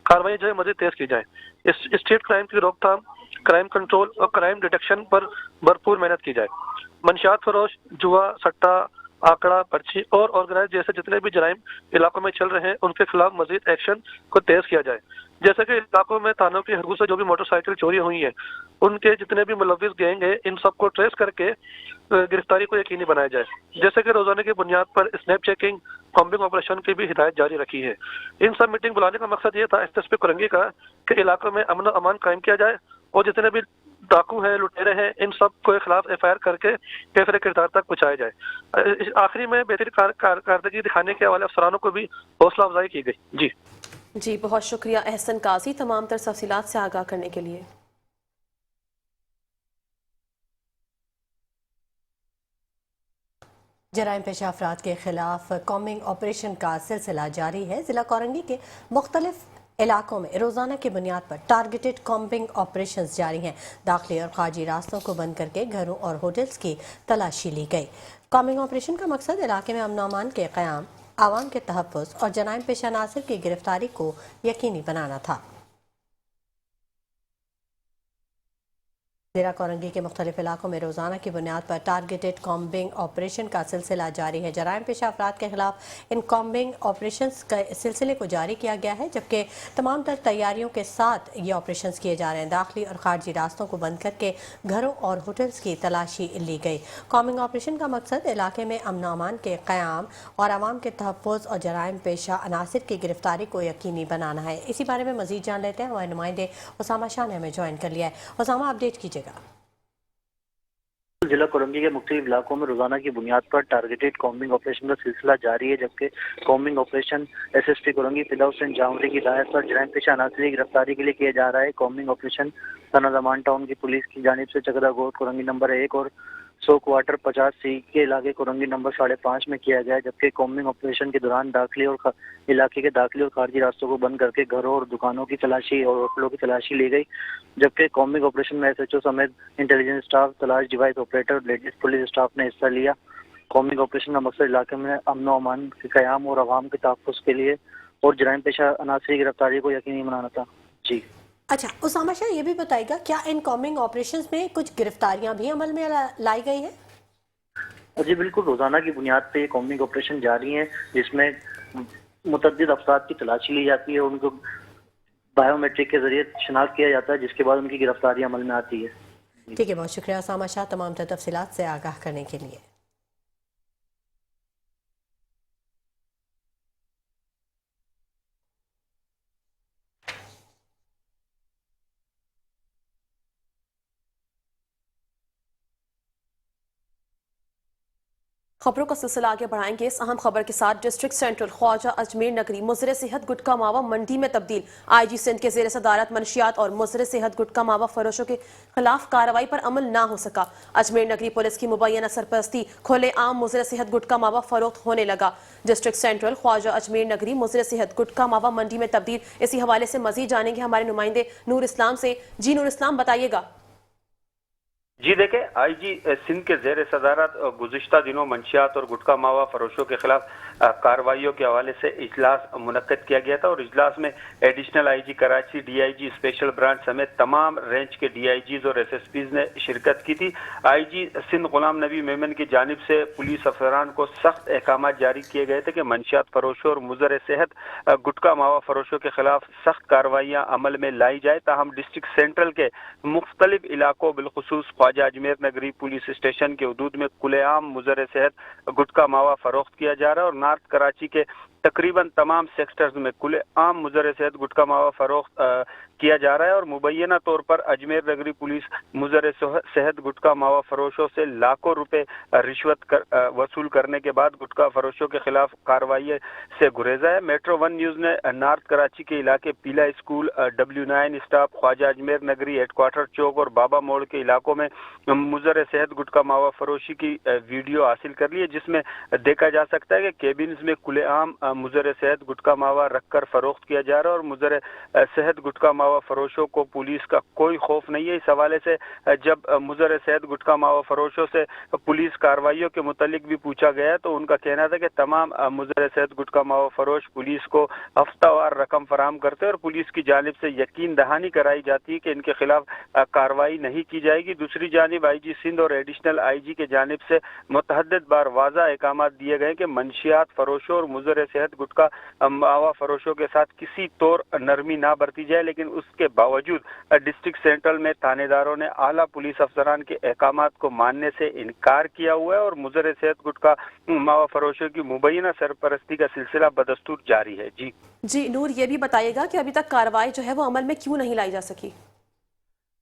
कार्रवाई जो है मजीद तेज की जाए। इस स्टेट क्राइम की रोकथाम, क्राइम कंट्रोल और क्राइम डिटेक्शन पर भरपूर मेहनत की जाए। मंशियात फरोश, जुआ, सट्टा, आंकड़ा, पर्ची और ऑर्गेनाइज जैसे जितने भी जराइम इलाकों में चल रहे हैं उनके खिलाफ मजीद एक्शन को तेज किया जाए। जैसे कि इलाकों में थानों की हरगू से जो भी मोटरसाइकिल चोरी हुई है, उनके जितने भी मुलविस गैंग है, इन सबको ट्रेस करके गिरफ्तारी को यकीनी बनाया जाए। जैसे कि रोजाना की बुनियाद पर स्नैप चेकिंग, कॉम्बिंग ऑपरेशन की भी हिदायत जारी रखी है। इन सब मीटिंग बुलाने का मकसद ये था एसएसपी कोरंगी का कि इलाकों में अमन अमान कायम किया जाए और जितने भी डाकू हैं, लुटेरे हैं, इन सब के खिलाफ एफआईआर करके कैफरे किरदार तक पहुंचाया जाए। आखिरी में बेहतरीन कारकर्दगी दिखाने के वाले अफसरानों को भी हौसला अफजाई की गई। जी बहुत शुक्रिया एहसन काजी तमाम तर तफसीलात से आगाह करने के लिए। जराइम पेशा अफराद के खिलाफ कॉम्बिंग ऑपरेशन का सिलसिला जारी है। जिला कोरंगी के मुख्तलिफ इलाकों में रोजाना की बुनियाद पर टारगेटेड कॉम्बिंग ऑपरेशंस जारी हैं। दाखिली और खारजी रास्तों को बंद करके घरों और होटल्स की तलाशी ली गई। कॉम्बिंग ऑपरेशन का मकसद इलाके में अमन अमान के क़याम, आवाम के तहफ़्फ़ुज़ और जराइम पेशा नासिर की गिरफ्तारी को यकीनी बनाना था। जिला कोरंगी के मुख्तलिफ इलाकों में रोजाना की बुनियाद पर टारगेटेड कॉम्बिंग ऑपरेशन का सिलसिला जारी है। जराइम पेशा अफराद के खिलाफ इन कॉम्बिंग ऑपरेशन के सिलसिले को जारी किया गया है, जबकि तमाम तर तैयारियों के साथ ये ऑपरेशन किए जा रहे हैं। दाखिली और खारजी रास्तों को बंद करके घरों और होटल्स की तलाशी ली गई। कॉम्बिंग ऑपरेशन का मकसद इलाके में अमन अमान के क़याम और आवाम के तहफ़्फ़ुज़ और जराइम पेशा अनासिर की गिरफ्तारी को यकीनी बनाना है। इसी बारे में मजीद जान लेते हैं, हमारे नुमाइंदे उसामा शाह ने हमें ज्वाइन कर लिया है। उसामा, अपडेट कीजिए। जिला कोरंगी के मुख्तलिफ इलाकों में रोजाना की बुनियाद पर टारगेटेड कॉम्बिंग ऑपरेशन का सिलसिला जारी है, जबकि कॉम्बिंग ऑपरेशन एसएसपी कोरंगी फिदा हुसैन जामरी की हिदायत पर जराइम पेशा अनासिर की गिरफ्तारी के लिए किया जा रहा है। कॉम्बिंग ऑपरेशन थाना जमान टाउन की पुलिस की जानिब से चकदा गोट कोरंगी नंबर 1 और 100 क्वार्टर 50C के इलाके कोरंगी नंबर 5.5 में किया गया, जबकि कॉम्बिंग ऑपरेशन के दौरान दाखिली और इलाके के दाखिली और खारजी रास्तों को बंद करके घरों और दुकानों की तलाशी और होटलों की तलाशी ली गई। जबकि कॉम्बिंग ऑपरेशन में SHO समेत इंटेलिजेंस स्टाफ, तलाश device operator, ladies police staff ने हिस्सा लिया। कॉम्बिंग ऑपरेशन का मकसद इलाके में अमन व अमान के क़याम और आवाम के तहफ़्फ़ुज़ के लिए और जराइम पेशा अनासर की गिरफ्तारी को यकीनी बनाना था। जी अच्छा, उसामा शाह, ये भी बताइएगा क्या इन कॉम्बिंग ऑपरेशंस में कुछ गिरफ्तारियां भी अमल में लाई गई हैं? जी बिल्कुल, रोज़ाना की बुनियाद पे ये कॉम्बिंग ऑपरेशन जारी हैं, जिसमें मुतअद्दिद अफराद की तलाशी ली जाती है, उनको बायोमेट्रिक के जरिए शिनाख्त किया जाता है, जिसके बाद उनकी गिरफ्तारी अमल में आती है। ठीक है, बहुत शुक्रिया उसामा शाह तमाम तफसीलात से आगाह करने के लिए। खबरों का सिलसिला आगे बढ़ाएंगे इस अहम खबर के साथ। डिस्ट्रिक्ट सेंट्रल ख्वाजा अजमेर नगरी मुजर सेहत गुटखा मावा मंडी में तब्दील। IG सिंध के जेर सदारत मनशियात और मुजर सेहत गुटखा मावा फरोशों के खिलाफ कार्रवाई पर अमल ना हो सका। अजमेर नगरी पुलिस की मुबैना सरपरस्ती खुले आम मुजर सेहत गुटखा मावा फरोख्त होने लगा। डिस्ट्रिक्ट सेंट्रल ख्वाजा अजमेर नगरी मुजर सेहत गुटखा मावा मंडी में तब्दील। इसी हवाले से मजीद जानेंगे हमारे नुमाइंदे नूर इस्लाम से। जी नूर इस्लाम, बताइएगा। जी देखें, IG सिंध के जेर सदारत गुज़िश्ता दिनों मंशियात और गुटखा मावा फरोशों के खिलाफ कार्रवाइयों के हवाले से इजलास मुनक्किद किया गया था और इजलास में additional IG Karachi, DIG special branch समेत तमाम रेंज के DIGs और SSPs ने शिरकत की थी। IG सिंध गुलाम नबी मेमन की जानिब से पुलिस अफसरान को सख्त अहकाम जारी किए गए थे कि मंशियात फरोशों और मुजर सेहत गुटखा मावा फरोशों के खिलाफ सख्त कार्रवाइयाँ अमल में लाई जाए। ताहम डिस्ट्रिक्ट सेंट्रल के मुख्तलिफ इलाकों बिलखुसूस ख्वाजा अजमेर नगरी पुलिस स्टेशन के हदूद में खुलेआम मुजर सेहत गुटखा मावा फरोख्त किया जा रहा है और नॉर्थ कराची के तकरीबन तमाम सेक्टर्स में खुलेआम मुजर सेहत गुटखा मावा फरोख्त किया जा रहा है और मुबैना तौर पर अजमेर नगरी पुलिस मुजर सेहत गुटखा मावा फरोशों से लाखों रुपए रिश्वत वसूल करने के बाद गुटखा फरोशों के खिलाफ कार्रवाई से गुरेजा है। मेट्रो 1 न्यूज़ ने नॉर्थ कराची के इलाके पीला school, W9 staff, Khwaja Ajmer नगरी हेडक्वार्टर चौक और बाबा मोड़ के इलाकों में मुजर सेहत गुटखा मावा फरोशी की वीडियो हासिल कर ली है, जिसमें देखा जा सकता है कि केबिन्स में खुलेआम मुजर सेहत गुटखा मावा रखकर फरोख्त किया जा रहा है और मुजर सेहत गुटखा मावा फरोशों को पुलिस का कोई खौफ नहीं है। इस हवाले से जब मुजर सेहत गुटखा मावा फरोशों से पुलिस कार्रवाइयों के मुतालिक भी पूछा गया तो उनका कहना था कि तमाम मुजर सेहत गुटखा मावा फरोश पुलिस को हफ्तावार रकम फराहम करते हैं और पुलिस की जानिब से यकीन दहानी कराई जाती है कि इनके खिलाफ कार्रवाई नहीं की जाएगी। दूसरी जानिब IG सिंध और एडिशनल IG के जानिब से मुतअद्दिद बार वाज़ा अहकाम दिए गए कि मंशियात फरोशों और मुजर सेहत गुटखा मावा फरोशों के साथ किसी तौर नरमी ना बरती जाए, लेकिन उसके बावजूद डिस्ट्रिक्ट सेंट्रल में थानेदारों ने आला पुलिस अफसरान के अहकामात को मानने से इनकार किया हुआ है और मुजर सेहत गुटखा मावा फरोशों की मुबैना सरपरस्ती का सिलसिला बदस्तूर जारी है। जी नूर, ये भी बताइएगा कि अभी तक कार्रवाई जो है वो अमल में क्यों नहीं लाई जा सकी?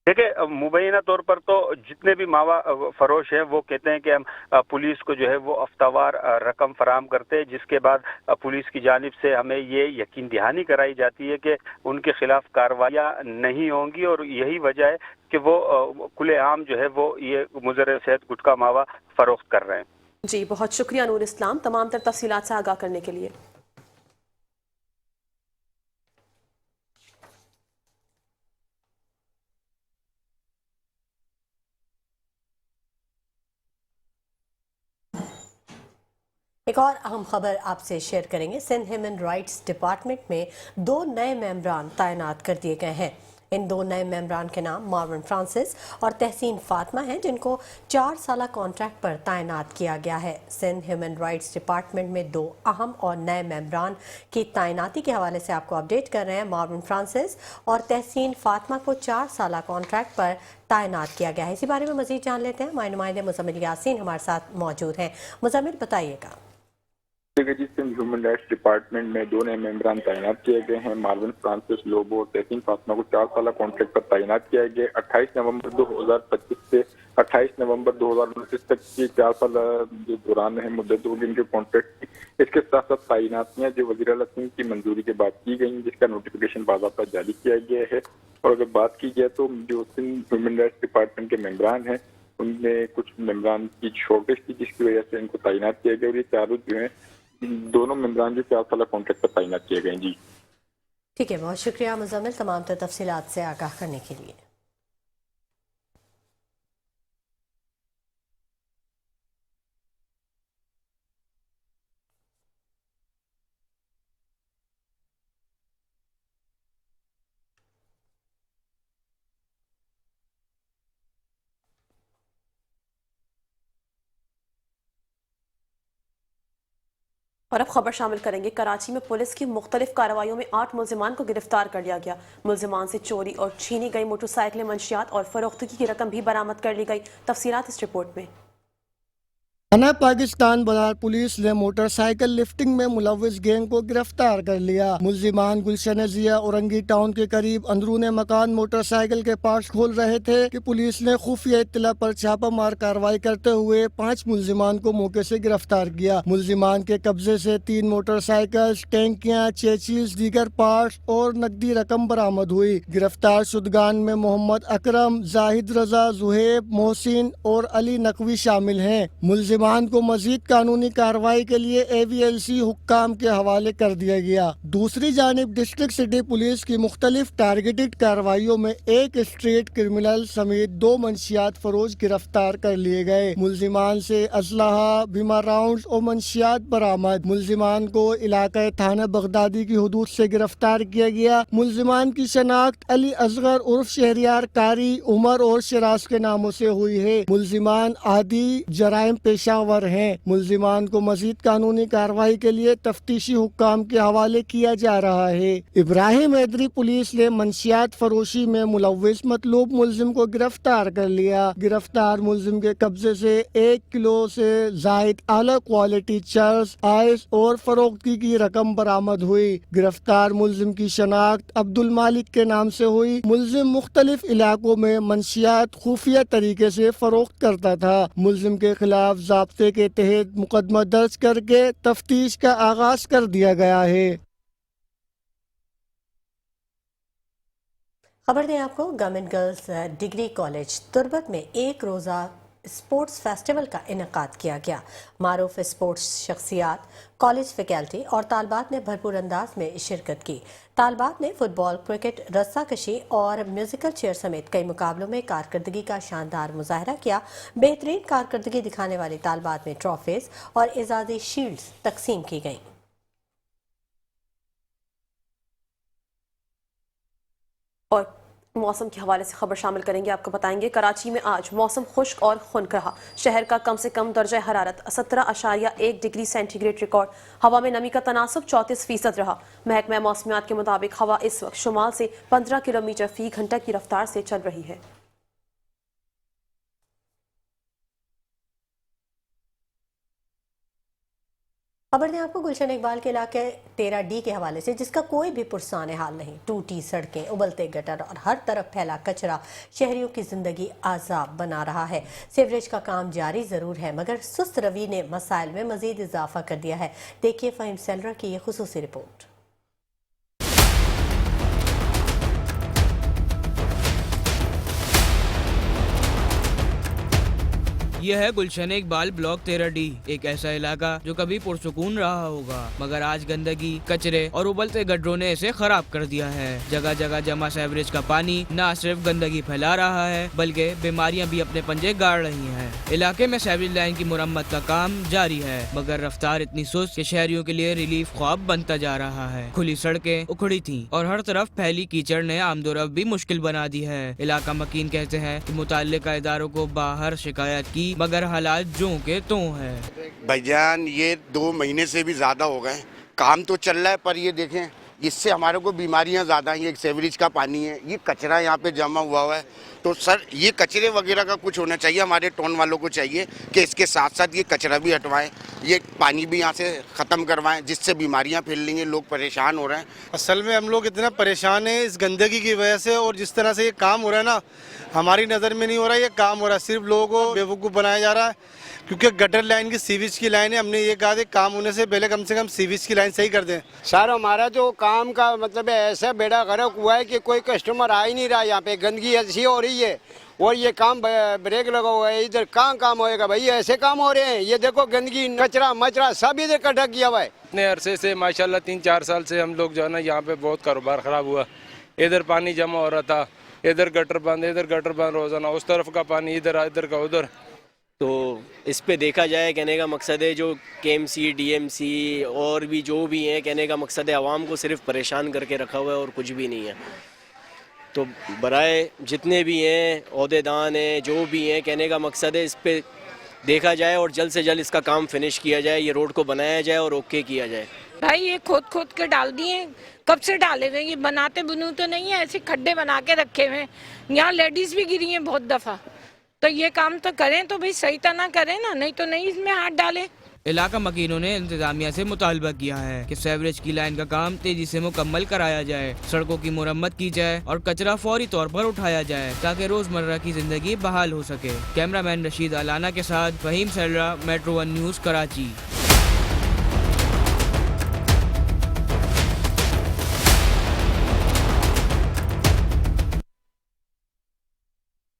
देखिए, मुबैना तौर पर तो जितने भी मावा फरोश हैं वो कहते हैं कि हम पुलिस को जो है वो हफ्तावार रकम फराहम करते हैं, जिसके बाद पुलिस की जानिब से हमें ये यकीन दहानी कराई जाती है कि उनके खिलाफ कार्रवाइयाँ नहीं होंगी और यही वजह है कि वो खुलेआम जो है वो ये मुजर सेहत गुटखा मावा फरोख्त कर रहे हैं। जी, बहुत शुक्रिया नूर इस्लाम तमाम तर तफसीलात से आगाह करने के लिए। एक और अहम खबर आपसे शेयर करेंगे। सिंध ह्यूमन राइट्स डिपार्टमेंट में 2 नए मेंबरान तैनात कर दिए गए हैं। इन 2 नए मेंबरान के नाम मार्विन फ्रांसिस और तहसीन फातिमा हैं, जिनको 4 साल कॉन्ट्रैक्ट पर तैनात किया गया है। सिंध ह्यूमन राइट्स डिपार्टमेंट में 2 अहम और नए मेंबरान की तैनाती के हवाले से आपको अपडेट कर रहे हैं। मार्विन फ्रांसिस और तहसीन फातिमा को 4 साल कॉन्ट्रैक्ट पर तैनात किया गया है। इसी बारे में मजीद जान लेते हैं। हमारे नुमाइंदे मुजम्मिल यासीन हमारे साथ मौजूद हैं। मुजम्मिल, बताइएगा। ह्यूमन राइट्स डिपार्टमेंट में 2 नए मेंबरान तैनात किए गए हैं। मार्विन फ्रांसिस लोबो और तहसीन फातिमा को 4 साल कॉन्ट्रैक्ट पर तैनात किया गया। 28 नवंबर 2025 से 28 नवंबर 2029 तक की 4 साल जो दौरान है मुद्दत होगी इनके कॉन्ट्रैक्ट की। इसके साथ साथ तैनातियाँ जो वज़ीर आला सिंह की मंजूरी के बाद की गई, जिसका नोटिफिकेशन बाज़ाब्ता जारी किया गया है। और अगर बात की जाए तो जो सिंध ह्यूमन राइट्स डिपार्टमेंट के मेंबरान हैं ان میں کچھ ممبران کی شارٹیج تھی جس کی وجہ سے ان کو تعینات کیا گیا، اور یہ چاروں جو ہیں دونوں ممبران جو 4 سالہ کانٹریکٹ پر تعینات کیے گئے ہیں۔ جی ٹھیک ہے، بہت شکریہ مزمل تمام تر تفصیلات سے آگاہ کرنے کے لیے۔ اور اب خبر شامل کریں گے، کراچی میں پولیس کی مختلف کارروائیوں میں 8 ملزمان کو گرفتار کر لیا گیا۔ ملزمان سے چوری اور چھینی گئی موٹر سائیکلیں، منشیات اور فروختگی کی رقم بھی برآمد کر لی گئی۔ تفصیلات اس رپورٹ میں۔ تھانہ پاکستان بلار پولیس نے موٹر سائیکل لفٹنگ میں ملوث گینگ کو گرفتار کر لیا۔ ملزمان گلشن ضیا اورنگی ٹاؤن کے قریب اندرون مکان موٹر سائیکل کے پارٹس کھول رہے تھے کہ پولیس نے خفیہ اطلاع پر چھاپہ مار کارروائی کرتے ہوئے 5 ملزمان کو موقع سے گرفتار کیا۔ ملزمان کے قبضے سے 3 موٹر سائیکل، ٹینکیاں، چیچیز، دیگر پارٹس اور نقدی رقم برآمد ہوئی۔ گرفتار شدگان میں محمد اکرم، زاہد رضا، زہیب، محسن اور علی نقوی شامل ہیں۔ ملزمان کو مزید قانونی کارروائی کے لیے AVLC حکام کے حوالے کر دیا گیا۔ دوسری جانب ڈسٹرکٹ سٹی پولیس کی مختلف ٹارگیٹڈ کارروائیوں میں 1 اسٹریٹ کرمنل سمیت 2 منشیات فروش گرفتار کر لیے گئے۔ ملزمان سے اسلحہ، بیمہ راؤنڈز اور منشیات برآمد۔ ملزمان کو علاقہ تھانہ بغدادی کی حدود سے گرفتار کیا گیا۔ ملزمان کی شناخت علی اصغر عرف شہریار کاری، عمر اور شراز کے ناموں سے ہوئی ہے۔ ملزمان عادی جرائم پیشہ ہیں۔ ملزمان کو مزید قانونی کارروائی کے لیے تفتیشی حکام کے حوالے کیا جا رہا ہے۔ ابراہیم حیدری پولیس نے منشیات فروشی میں ملوث مطلوب ملزم کو گرفتار کر لیا۔ گرفتار ملزم کے قبضے سے 1 کلو سے زائد اعلی کوالٹی چرس، آئس اور فروختگی کی رقم برآمد ہوئی۔ گرفتار ملزم کی شناخت عبد المالک کے نام سے ہوئی۔ ملزم مختلف علاقوں میں منشیات خفیہ طریقے سے فروخت کرتا تھا۔ ملزم کے خلاف ضابطے کے تحت مقدمہ درج کر کے تفتیش کا آغاز کر دیا گیا ہے۔ خبر دیں آپ کو، گورنمنٹ گرلز ڈگری کالج تربت میں 1 روزہ اسپورٹس فیسٹیول کا انعقاد کیا گیا۔ معروف اسپورٹس شخصیات، کالج فیکلٹی اور طالبات نے بھرپور انداز میں شرکت کی۔ طالبات نے فٹ بال، کرکٹ، رسہ کشی اور میوزیکل چیئر سمیت کئی مقابلوں میں کارکردگی کا شاندار مظاہرہ کیا۔ بہترین کارکردگی دکھانے والے طالبات میں ٹرافیز اور اعزازی شیلڈز تقسیم کی گئیں۔ اور موسم کے حوالے سے خبر شامل کریں گے، آپ کو بتائیں گے کراچی میں آج موسم خشک اور خنک رہا۔ شہر کا کم سے کم درجہ حرارت 17.1 ڈگری سینٹی گریڈ ریکارڈ۔ ہوا میں نمی کا تناسب 34% رہا۔ محکمہ موسمیات کے مطابق ہوا اس وقت شمال سے 15 کلومیٹر فی گھنٹہ کی رفتار سے چل رہی ہے۔ خبر دیں آپ کو گلشن اقبال کے علاقے 13D کے حوالے سے، جس کا کوئی بھی پرسان حال نہیں۔ ٹوٹی سڑکیں، ابلتے گٹر اور ہر طرف پھیلا کچرا شہریوں کی زندگی عذاب بنا رہا ہے۔ سیوریج کا کام جاری ضرور ہے، مگر سست روی نے مسائل میں مزید اضافہ کر دیا ہے۔ دیکھیے فہیم سیلرا کی یہ خصوصی رپورٹ۔ یہ ہے گلشن اقبال بلاک 13D، ایک ایسا علاقہ جو کبھی پرسکون رہا ہوگا، مگر آج گندگی، کچرے اور ابلتے گڈروں نے اسے خراب کر دیا ہے۔ جگہ جگہ جمع سیوریج کا پانی نہ صرف گندگی پھیلا رہا ہے بلکہ بیماریاں بھی اپنے پنجے گاڑ رہی ہیں۔ علاقے میں سیوریج لائن کی مرمت کا کام جاری ہے، مگر رفتار اتنی سست کہ شہریوں کے لیے ریلیف خواب بنتا جا رہا ہے۔ کھلی سڑکیں اکھڑی تھیں اور ہر طرف پھیلی کیچڑ نے آمد و رفت بھی مشکل بنا دی ہے۔ علاقہ مکین کہتے ہیں کہ متعلقہ اداروں کو باہر شکایت کی مگر حالات جوں کے توں ہے۔ بھائی جان یہ 2 مہینے سے بھی زیادہ ہو گئے، کام تو چل رہا ہے پر یہ دیکھیں اس سے ہمارے کو بیماریاں زیادہ ہیں۔ یہ سیوریج کا پانی ہے، یہ کچرا یہاں پہ جمع ہوا ہے، تو سر یہ کچرے وغیرہ کا کچھ ہونا چاہیے۔ ہمارے ٹون والوں کو چاہیے کہ اس کے ساتھ ساتھ یہ کچرا بھی ہٹوائیں، یہ پانی بھی یہاں سے ختم کروائیں، جس سے بیماریاں پھیل رہی ہیں، لوگ پریشان ہو رہے ہیں۔ اصل میں ہم لوگ اتنا پریشان ہیں اس گندگی کی وجہ سے، اور جس طرح سے یہ کام ہو رہا ہے نا، ہماری نظر میں نہیں ہو رہا ہے یہ کام ہو رہا ہے، صرف لوگوں کو بیوقوف بنایا جا رہا ہے۔ क्योंकि गटर लाइन की सीवेज की लाइन है। हमने ये कहा था काम होने से पहले कम से कम सीवेज की लाइन सही कर दें। सर हमारा जो काम का मतलब है ऐसा बेड़ा गर्क हुआ है कि कोई कस्टमर आ ही नहीं रहा। यहाँ पे गंदगी ऐसी हो रही है और ये काम ब्रेक लगा हुआ है। इधर कहाँ काम होएगा भाई, ऐसे काम हो रहे हैं। ये देखो गंदगी कचरा मचरा सब इधर इकट्ठा किया हुआ है। इतने अरसे से माशाल्लाह 3-4 साल से हम लोग जो है ना यहाँ पे बहुत कारोबार ख़राब हुआ। इधर पानी जमा हो रहा था, इधर गटर बंद रोज़ाना, उस तरफ का पानी इधर का उधर। तो इस पे देखा जाए, कहने का मकसद है जो KMC DMC और भी जो भी हैं, कहने का मकसद है आवाम को सिर्फ परेशान करके रखा हुआ है और कुछ भी नहीं है। तो बराए जितने भी हैं ओहदेदान हैं जो भी हैं, कहने का मकसद है इस पे देखा जाए और जल्द से जल्द इसका काम फिनिश किया जाए, ये रोड को बनाया जाए और ओके किया जाए। भाई ये खोद के डाल दिए, कब से डाले हुए, ये बनाते बुनू तो नहीं है, ऐसे खड्डे बना के रखे हुए हैं। यहाँ लेडीज भी गिरी हैं बहुत दफ़ा। तो ये काम तो करें तो भाई सही तरह करें ना, नहीं तो नहीं इसमें हाथ डालें। इलाका मकीनों ने इंतजामिया से मुतालबा किया है कि सीवरेज की लाइन का काम तेजी से मुकम्मल कराया जाए, सड़कों की मुरम्मत की जाए और कचरा फौरी तौर पर उठाया जाए ताकि रोजमर्रा की जिंदगी बहाल हो सके। कैमरामैन रशीद अलाना के साथ Faheem Salra, metro 1 news, Karachi.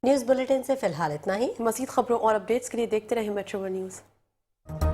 News bulletin से फिलहाल इतना ही। मज़ीद खबरों और अपडेट्स के लिए देखते रहें मेट्रो 1 न्यूज़।